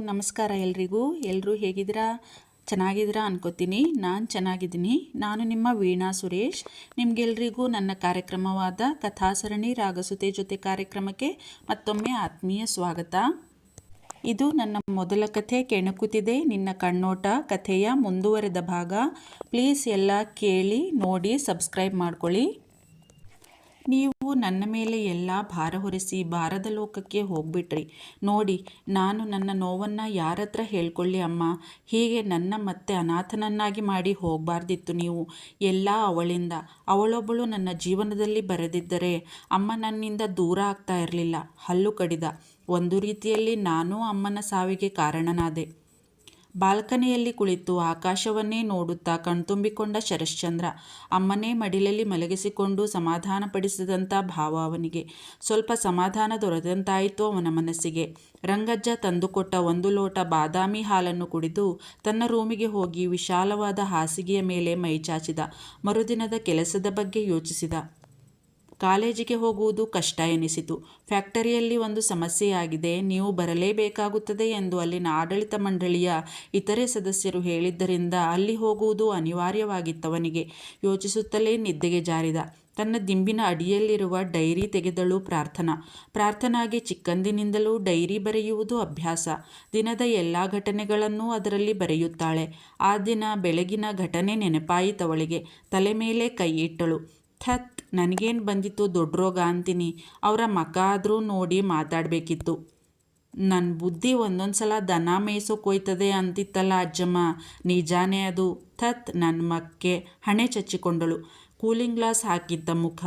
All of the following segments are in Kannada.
ನಮಸ್ಕಾರ ಎಲ್ರಿಗೂ. ಎಲ್ಲರೂ ಹೇಗಿದ್ದೀರಾ? ಚೆನ್ನಾಗಿದ್ದೀರಾ ಅನ್ಕೋತೀನಿ. ನಾನು ಚೆನ್ನಾಗಿದ್ದೀನಿ. ನಾನು ನಿಮ್ಮ ವೀಣಾ ಸುರೇಶ್. ನಿಮಗೆಲ್ರಿಗೂ ನನ್ನ ಕಾರ್ಯಕ್ರಮವಾದ ಕಥಾಸರಣಿ ರಾಗಸುತೆ ಜೊತೆ ಕಾರ್ಯಕ್ರಮಕ್ಕೆ ಮತ್ತೊಮ್ಮೆ ಆತ್ಮೀಯ ಸ್ವಾಗತ. ಇದು ನನ್ನ ಮೊದಲ ಕಥೆ ಕೆಣಕುತ್ತಿದೆ ನಿನ್ನ ಕಣ್ಣೋಟ ಕಥೆಯ ಮುಂದುವರೆದ ಭಾಗ. ಪ್ಲೀಸ್ ಎಲ್ಲ ಕೇಳಿ ನೋಡಿ ಸಬ್ಸ್ಕ್ರೈಬ್ ಮಾಡ್ಕೊಳ್ಳಿ. ನೀವು ನನ್ನ ಮೇಲೆ ಎಲ್ಲ ಭಾರ ಹೊರಿಸಿ ಭಾರದ ಲೋಕಕ್ಕೆ ಹೋಗ್ಬಿಟ್ರಿ ನೋಡಿ. ನಾನು ನನ್ನ ನೋವನ್ನು ಯಾರ ಹತ್ರ ಹೇಳ್ಕೊಳ್ಳಿ ಅಮ್ಮ? ಹೀಗೆ ನನ್ನ ಮತ್ತೆ ಅನಾಥನನ್ನಾಗಿ ಮಾಡಿ ಹೋಗಬಾರ್ದಿತ್ತು ನೀವು. ಎಲ್ಲ ಅವಳಿಂದ. ಅವಳೊಬ್ಬಳು ನನ್ನ ಜೀವನದಲ್ಲಿ ಬರೆದಿದ್ದರೆ ಅಮ್ಮ ನನ್ನಿಂದ ದೂರ ಆಗ್ತಾ ಇರಲಿಲ್ಲ. ಹಲ್ಲು ಕಡಿದ. ಒಂದು ರೀತಿಯಲ್ಲಿ ನಾನು ಅಮ್ಮನ ಸಾವಿಗೆ ಕಾರಣನಾದೆ. ಬಾಲ್ಕನಿಯಲ್ಲಿ ಕುಳಿತು ಆಕಾಶವನ್ನೇ ನೋಡುತ್ತಾ ಕಣ್ತುಂಬಿಕೊಂಡ ಶರಶ್ಚಂದ್ರ ಅಮ್ಮನೇ ಮಡಿಲಲ್ಲಿ ಮಲಗಿಸಿಕೊಂಡು ಸಮಾಧಾನಪಡಿಸಿದಂಥ ಭಾವ ಅವನಿಗೆ. ಸ್ವಲ್ಪ ಸಮಾಧಾನ ದೊರೆತಂತಾಯಿತು ಅವನ ಮನಸ್ಸಿಗೆ. ರಂಗಜ್ಜ ತಂದುಕೊಟ್ಟ 1 ಲೋಟ ಬಾದಾಮಿ ಹಾಲನ್ನು ಕುಡಿದು ತನ್ನ ರೂಮಿಗೆ ಹೋಗಿ ವಿಶಾಲವಾದ ಹಾಸಿಗೆಯ ಮೇಲೆ ಮೈಚಾಚಿದ. ಮರುದಿನದ ಕೆಲಸದ ಬಗ್ಗೆ ಯೋಚಿಸಿದ. ಕಾಲೇಜಿಗೆ ಹೋಗುವುದು ಕಷ್ಟ ಎನಿಸಿತು. ಫ್ಯಾಕ್ಟರಿಯಲ್ಲಿ ಒಂದು ಸಮಸ್ಯೆಯಾಗಿದೆ, ನೀವು ಬರಲೇಬೇಕಾಗುತ್ತದೆ ಎಂದು ಅಲ್ಲಿನ ಆಡಳಿತ ಮಂಡಳಿಯ ಇತರೆ ಸದಸ್ಯರು ಹೇಳಿದ್ದರಿಂದ ಅಲ್ಲಿ ಹೋಗುವುದು ಅನಿವಾರ್ಯವಾಗಿತ್ತವನಿಗೆ. ಯೋಚಿಸುತ್ತಲೇ ನಿದ್ದೆಗೆ ಜಾರಿದ. ತನ್ನ ದಿಂಬಿನ ಅಡಿಯಲ್ಲಿರುವ ಡೈರಿ ತೆಗೆದಳು ಪ್ರಾರ್ಥನಾಗೆ ಚಿಕ್ಕಂದಿನಿಂದಲೂ ಡೈರಿ ಬರೆಯುವುದು ಅಭ್ಯಾಸ. ದಿನದ ಎಲ್ಲ ಘಟನೆಗಳನ್ನೂ ಅದರಲ್ಲಿ ಬರೆಯುತ್ತಾಳೆ. ಆ ದಿನ ಬೆಳಗಿನ ಘಟನೆ ನೆನಪಾಯಿತವಳಿಗೆ. ತಲೆ ಮೇಲೆ ಕೈ ಇಟ್ಟಳು. ಥತ್, ನನಗೇನು ಬಂದಿತ್ತು ದೊಡ್ಡ ರೋಗ ಅಂತೀನಿ. ಅವರ ಮಕ ಆದರೂ ನೋಡಿ ಮಾತಾಡಬೇಕಿತ್ತು. ನನ್ನ ಬುದ್ಧಿ ಒಂದೊಂದು ಸಲ ದನ ಮೇಯ್ಸೋಕೋಯ್ತದೆ ಅಂತಿತ್ತಲ್ಲ ಅಜ್ಜಮ್ಮ, ನಿಜಾನೇ ಅದು. ಥತ್, ನನ್ನ ಮಕ್ಕೆ. ಹಣೆ ಚಚ್ಚಿಕೊಂಡಳು. ಕೂಲಿಂಗ್ ಗ್ಲಾಸ್ ಹಾಕಿದ್ದ ಮುಖ,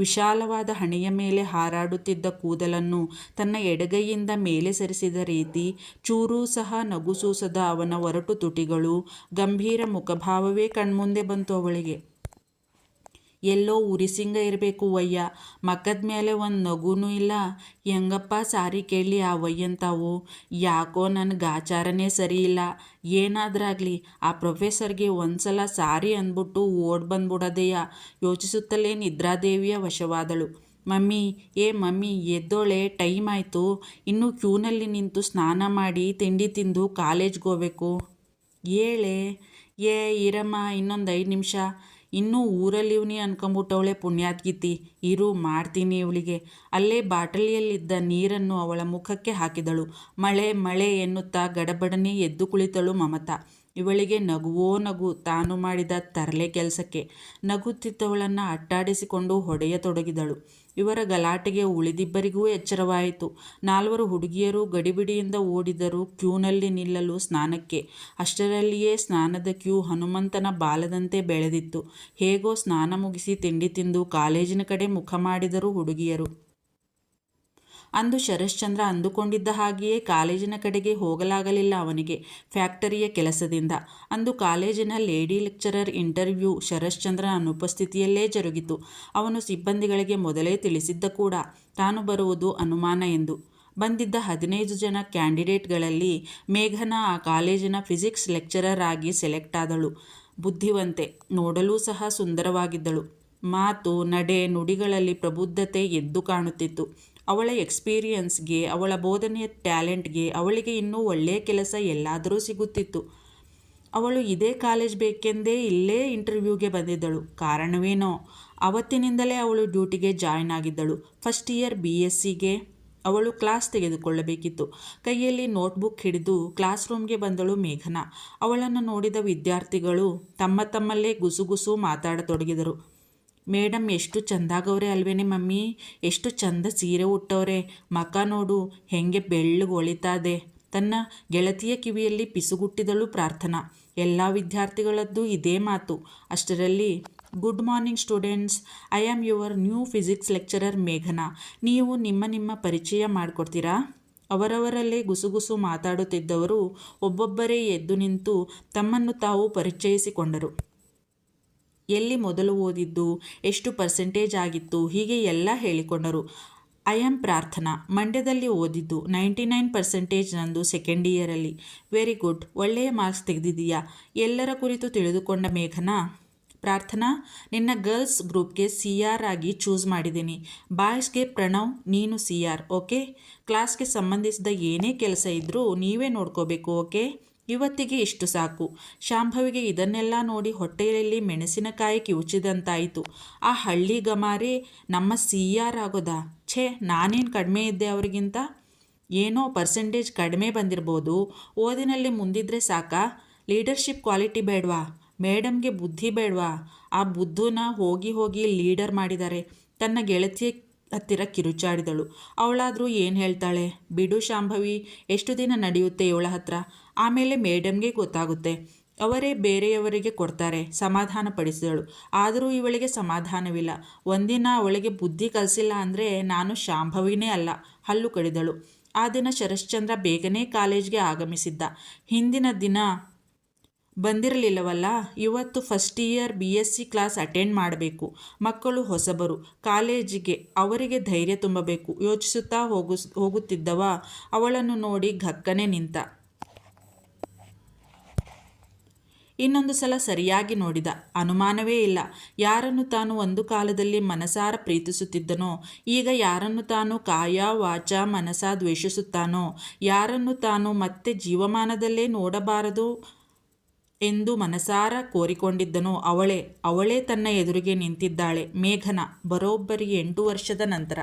ವಿಶಾಲವಾದ ಹಣೆಯ ಮೇಲೆ ಹಾರಾಡುತ್ತಿದ್ದ ಕೂದಲನ್ನು ತನ್ನ ಎಡಗೈಯಿಂದ ಮೇಲೆ ಸರಿಸಿದ ರೀತಿ, ಚೂರೂ ಸಹ ನಗುಸೂಸದ ಅವನ ಒರಟು ತುಟಿಗಳು, ಗಂಭೀರ ಮುಖಭಾವವೇ ಕಣ್ಮುಂದೆ ಬಂತು ಅವಳಿಗೆ. ಎಲ್ಲೋ ಉರಿಸಿಂಗ ಇರಬೇಕು ವಯ್ಯ. ಮಕ್ಕದ ಮೇಲೆ ಒಂದು ನಗುನೂ ಇಲ್ಲ. ಹೆಂಗಪ್ಪ ಸಾರಿ ಕೇಳಲಿ ಆ ವಯ್ಯಂತಾವು? ಯಾಕೋ ನನಗೆ ಆಚಾರನೇ ಸರಿ ಇಲ್ಲ. ಏನಾದ್ರಾಗಲಿ ಆ ಪ್ರೊಫೆಸರ್ಗೆ ಒಂದ್ಸಲ ಸಾರಿ ಅಂದ್ಬಿಟ್ಟು ಓಡ್ ಬಂದ್ಬಿಡೋದೆಯಾ? ಯೋಚಿಸುತ್ತಲೇ ನಿದ್ರಾದೇವಿಯ ವಶವಾದಳು. ಮಮ್ಮಿ, ಮಮ್ಮಿ ಎದ್ದೋಳೆ, ಟೈಮ್ ಆಯಿತು. ಇನ್ನೂ ಕ್ಯೂನಲ್ಲಿ ನಿಂತು ಸ್ನಾನ ಮಾಡಿ ತಿಂಡಿ ತಿಂದು ಕಾಲೇಜ್ಗೆ ಹೋಗ್ಬೇಕು. ಏಳೆ ಇರಮ್ಮ, ಇನ್ನೊಂದು 5 ನಿಮಿಷ. ಇನ್ನೂ ಊರಲ್ಲಿವ್ನಿ ಅನ್ಕೊಂಬಿಟ್ಟವಳೆ ಪುಣ್ಯಾತ್ಗಿತ್ತಿ. ಇರು, ಮಾಡ್ತೀನಿ ಇವಳಿಗೆ. ಅಲ್ಲೇ ಬಾಟಲಿಯಲ್ಲಿದ್ದ ನೀರನ್ನು ಅವಳ ಮುಖಕ್ಕೆ ಹಾಕಿದಳು. ಮಳೆ ಮಳೆ ಎನ್ನುತ್ತಾ ಗಡಬಡನೆ ಎದ್ದು ಕುಳಿತಳು ಮಮತಾ. ಇವಳಿಗೆ ನಗುವೋ ನಗು ತಾನು ಮಾಡಿದ ತರಲೆ ಕೆಲಸಕ್ಕೆ. ನಗುತ್ತಿದ್ದವಳನ್ನು ಅಟ್ಟಾಡಿಸಿಕೊಂಡು ಹೊಡೆಯತೊಡಗಿದಳು. ಇವರ ಗಲಾಟೆಗೆ ಉಳಿದಿಬ್ಬರಿಗೂ ಎಚ್ಚರವಾಯಿತು. 4 ಹುಡುಗಿಯರು ಗಡಿಬಿಡಿಯಿಂದ ಓಡಿದರು ಕ್ಯೂನಲ್ಲಿ ನಿಲ್ಲಲು ಸ್ನಾನಕ್ಕೆ. ಅಷ್ಟರಲ್ಲಿಯೇ ಸ್ನಾನದ ಕ್ಯೂ ಹನುಮಂತನ ಬಾಲದಂತೆ ಬೆಳೆದಿತ್ತು. ಹೇಗೋ ಸ್ನಾನ ಮುಗಿಸಿ ತಿಂಡಿ ತಿಂದು ಕಾಲೇಜಿನ ಕಡೆ ಮುಖ ಮಾಡಿದರು ಹುಡುಗಿಯರು. ಅಂದು ಶರಶ್ಚಂದ್ರ ಅಂದುಕೊಂಡಿದ್ದ ಹಾಗೆಯೇ ಕಾಲೇಜಿನ ಕಡೆಗೆ ಹೋಗಲಾಗಲಿಲ್ಲ ಅವನಿಗೆ, ಫ್ಯಾಕ್ಟರಿಯ ಕೆಲಸದಿಂದ. ಅಂದು ಕಾಲೇಜಿನ ಲೇಡಿ ಲೆಕ್ಚರರ್ ಇಂಟರ್ವ್ಯೂ ಶರಶ್ಚಂದ್ರನ ಅನುಪಸ್ಥಿತಿಯಲ್ಲೇ ಜರುಗಿತು. ಅವನು ಸಿಬ್ಬಂದಿಗಳಿಗೆ ಮೊದಲೇ ತಿಳಿಸಿದ್ದ ಕೂಡ, ತಾನು ಬರುವುದು ಅನುಮಾನ ಎಂದು. ಬಂದಿದ್ದ 15 ಜನ ಕ್ಯಾಂಡಿಡೇಟ್ಗಳಲ್ಲಿ ಮೇಘನಾ ಆ ಕಾಲೇಜಿನ ಫಿಸಿಕ್ಸ್ ಲೆಕ್ಚರರ್ ಆಗಿ ಸೆಲೆಕ್ಟ್ ಆದಳು. ಬುದ್ಧಿವಂತೆ, ನೋಡಲೂ ಸಹ ಸುಂದರವಾಗಿದ್ದಳು. ಮಾತು ನಡೆ ನುಡಿಗಳಲ್ಲಿ ಪ್ರಬುದ್ಧತೆ ಎದ್ದು ಕಾಣುತ್ತಿತ್ತು. ಅವಳ ಎಕ್ಸ್ಪೀರಿಯನ್ಸ್ಗೆ, ಅವಳ ಬೋಧನೆಯ ಟ್ಯಾಲೆಂಟ್ಗೆ ಅವಳಿಗೆ ಇನ್ನೂ ಒಳ್ಳೆಯ ಕೆಲಸ ಎಲ್ಲಾದರೂ ಸಿಗುತ್ತಿತ್ತು. ಅವಳು ಇದೇ ಕಾಲೇಜ್ ಬೇಕೆಂದೇ ಇಲ್ಲೇ ಇಂಟರ್ವ್ಯೂಗೆ ಬಂದಿದ್ದಳು. ಕಾರಣವೇನೋ ಅವತ್ತಿನಿಂದಲೇ ಅವಳು ಡ್ಯೂಟಿಗೆ ಜಾಯ್ನ್ ಆಗಿದ್ದಳು. ಫಸ್ಟ್ ಇಯರ್ BScಗೆ ಅವಳು ಕ್ಲಾಸ್ ತೆಗೆದುಕೊಳ್ಳಬೇಕಿತ್ತು. ಕೈಯಲ್ಲಿ ನೋಟ್ಬುಕ್ ಹಿಡಿದು ಕ್ಲಾಸ್ ರೂಮ್ಗೆ ಬಂದಳು ಮೇಘನಾ. ಅವಳನ್ನು ನೋಡಿದ ವಿದ್ಯಾರ್ಥಿಗಳು ತಮ್ಮಲ್ಲೇ ಗುಸುಗುಸು ಮಾತಾಡತೊಡಗಿದರು. ಮೇಡಮ್ ಎಷ್ಟು ಚಂದಾಗವ್ರೆ ಅಲ್ವೇನೆ ಮಮ್ಮಿ? ಎಷ್ಟು ಚಂದ ಸೀರೆ ಉಟ್ಟವ್ರೆ. ಮಕ ನೋಡು ಹೆಂಗೆ ಬೆಳ್ಳಗೆ ಹೊಳಿತಾದೆ. ತನ್ನ ಗೆಳತಿಯ ಕಿವಿಯಲ್ಲಿ ಪಿಸುಗುಟ್ಟಿದಳು ಪ್ರಾರ್ಥನಾ. ಎಲ್ಲ ವಿದ್ಯಾರ್ಥಿಗಳದ್ದು ಇದೇ ಮಾತು. ಅಷ್ಟರಲ್ಲಿ, good morning students, I am your new physics lecturer ಮೇಘನಾ. ನೀವು ನಿಮ್ಮ ಪರಿಚಯ ಮಾಡಿಕೊಡ್ತೀರಾ? ಅವರವರಲ್ಲೇ ಗುಸುಗುಸು ಮಾತಾಡುತ್ತಿದ್ದವರು ಒಬ್ಬೊಬ್ಬರೇ ಎದ್ದು ನಿಂತು ತಮ್ಮನ್ನು ತಾವು ಪರಿಚಯಿಸಿಕೊಂಡರು. ಎಲ್ಲಿ ಮೊದಲು ಓದಿದ್ದು, ಎಷ್ಟು ಪರ್ಸೆಂಟೇಜ್ ಆಗಿತ್ತು, ಹೀಗೆ ಎಲ್ಲ ಹೇಳಿಕೊಂಡರು. ಐ ಆಮ್ ಪ್ರಾರ್ಥನಾ, ಮಂಡ್ಯದಲ್ಲಿ ಓದಿದ್ದು. 99% ನಂದು ಸೆಕೆಂಡ್ ಇಯರಲ್ಲಿ. ವೆರಿ ಗುಡ್, ಒಳ್ಳೆಯ ಮಾರ್ಕ್ಸ್ ತೆಗೆದಿದ್ದೀಯಾ? ಎಲ್ಲರ ಕುರಿತು ತಿಳಿದುಕೊಂಡ ಮೇಘನಾ, ಪ್ರಾರ್ಥನಾ, ನಿನ್ನ ಗರ್ಲ್ಸ್ ಗ್ರೂಪ್ಗೆ CR ಆಗಿ ಚೂಸ್ ಮಾಡಿದ್ದೀನಿ. ಬಾಯ್ಸ್ಗೆ ಪ್ರಣವ್, ನೀನು CR. ಓಕೆ? ಕ್ಲಾಸ್ಗೆ ಸಂಬಂಧಿಸಿದ ಏನೇ ಕೆಲಸ ಇದ್ದರೂ ನೀವೇ ನೋಡ್ಕೋಬೇಕು. ಓಕೆ? ಇವತ್ತಿಗೆ ಇಷ್ಟು ಸಾಕು. ಶಾಂಭವಿಗೆ ಇದನ್ನೆಲ್ಲ ನೋಡಿ ಹೊಟ್ಟೆಯಲ್ಲಿ ಮೆಣಸಿನಕಾಯಿ ಕಿವುಚಿದಂತಾಯಿತು. ಆ ಹಳ್ಳಿ ಗಮಾರಿ ನಮ್ಮ CR ಆಗೋದಾ? ಛೇ, ನಾನೇನು ಕಡಿಮೆ ಇದ್ದೆ ಅವರಿಗಿಂತ? ಏನೋ ಪರ್ಸೆಂಟೇಜ್ ಕಡಿಮೆ ಬಂದಿರ್ಬೋದು. ಓದಿನಲ್ಲಿ ಮುಂದಿದ್ರೆ ಸಾಕಾ? ಲೀಡರ್ಶಿಪ್ ಕ್ವಾಲಿಟಿ ಬೇಡವಾ? ಮೇಡಮ್ಗೆ ಬುದ್ಧಿ ಬೇಡವಾ? ಆ ಬುದ್ಧನ ಹೋಗಿ ಹೋಗಿ ಲೀಡರ್ ಮಾಡಿದ್ದಾರೆ. ತನ್ನ ಗೆಳತಿಯ ಹತ್ತಿರ ಕಿರುಚಾಡಿದಳು. ಅವಳಾದರೂ ಏನು ಹೇಳ್ತಾಳೆ? ಬಿಡು ಶಾಂಭವಿ, ಎಷ್ಟು ದಿನ ನಡೆಯುತ್ತೆ ಇವಳ ಹತ್ರ? ಆಮೇಲೆ ಮೇಡಮ್ಗೆ ಗೊತ್ತಾಗುತ್ತೆ, ಅವರೇ ಬೇರೆಯವರಿಗೆ ಕೊಡ್ತಾರೆ. ಸಮಾಧಾನ ಪಡಿಸಿದಳು. ಆದರೂ ಇವಳಿಗೆ ಸಮಾಧಾನವಿಲ್ಲ. ಒಂದಿನ ಅವಳಿಗೆ ಬುದ್ಧಿ ಕಲಿಸಿಲ್ಲ ಅಂದರೆ ನಾನು ಶಾಂಭವಿನೇ ಅಲ್ಲ. ಹಲ್ಲು ಕಡಿದಳು. ಆ ದಿನ ಶರಶ್ಚಂದ್ರ ಬೇಗನೆ ಕಾಲೇಜ್ಗೆ ಆಗಮಿಸಿದ್ದ. ಹಿಂದಿನ ದಿನ ಬಂದಿರಲಿಲ್ಲವಲ್ಲ. ಇವತ್ತು first year BSc class attend ಮಾಡಬೇಕು. ಮಕ್ಕಳು ಹೊಸಬರು ಕಾಲೇಜಿಗೆ, ಅವರಿಗೆ ಧೈರ್ಯ ತುಂಬಬೇಕು. ಯೋಚಿಸುತ್ತಾ ಹೋಗುತ್ತಿದ್ದವ ಅವಳನ್ನು ನೋಡಿ ಘಕ್ಕನೆ ನಿಂತ. ಇನ್ನೊಂದು ಸಲ ಸರಿಯಾಗಿ ನೋಡಿದ. ಅನುಮಾನವೇ ಇಲ್ಲ, ಯಾರನ್ನು ತಾನು ಒಂದು ಕಾಲದಲ್ಲಿ ಮನಸಾರ ಪ್ರೀತಿಸುತ್ತಿದ್ದನೋ ಈಗ ಯಾರನ್ನು ತಾನು ಕಾಯ ವಾಚ ಮನಸ ದ್ವೇಷಿಸುತ್ತಾನೋ, ಯಾರನ್ನು ತಾನು ಮತ್ತೆ ಜೀವಮಾನದಲ್ಲೇ ನೋಡಬಾರದು ಎಂದು ಮನಸಾರ ಕೋರಿಕೊಂಡಿದ್ದನೋ ಅವಳೇ ತನ್ನ ಎದುರಿಗೆ ನಿಂತಿದ್ದಾಳೆ. ಮೇಘನಾ, ಬರೋಬ್ಬರಿ 8 ವರ್ಷದ ನಂತರ.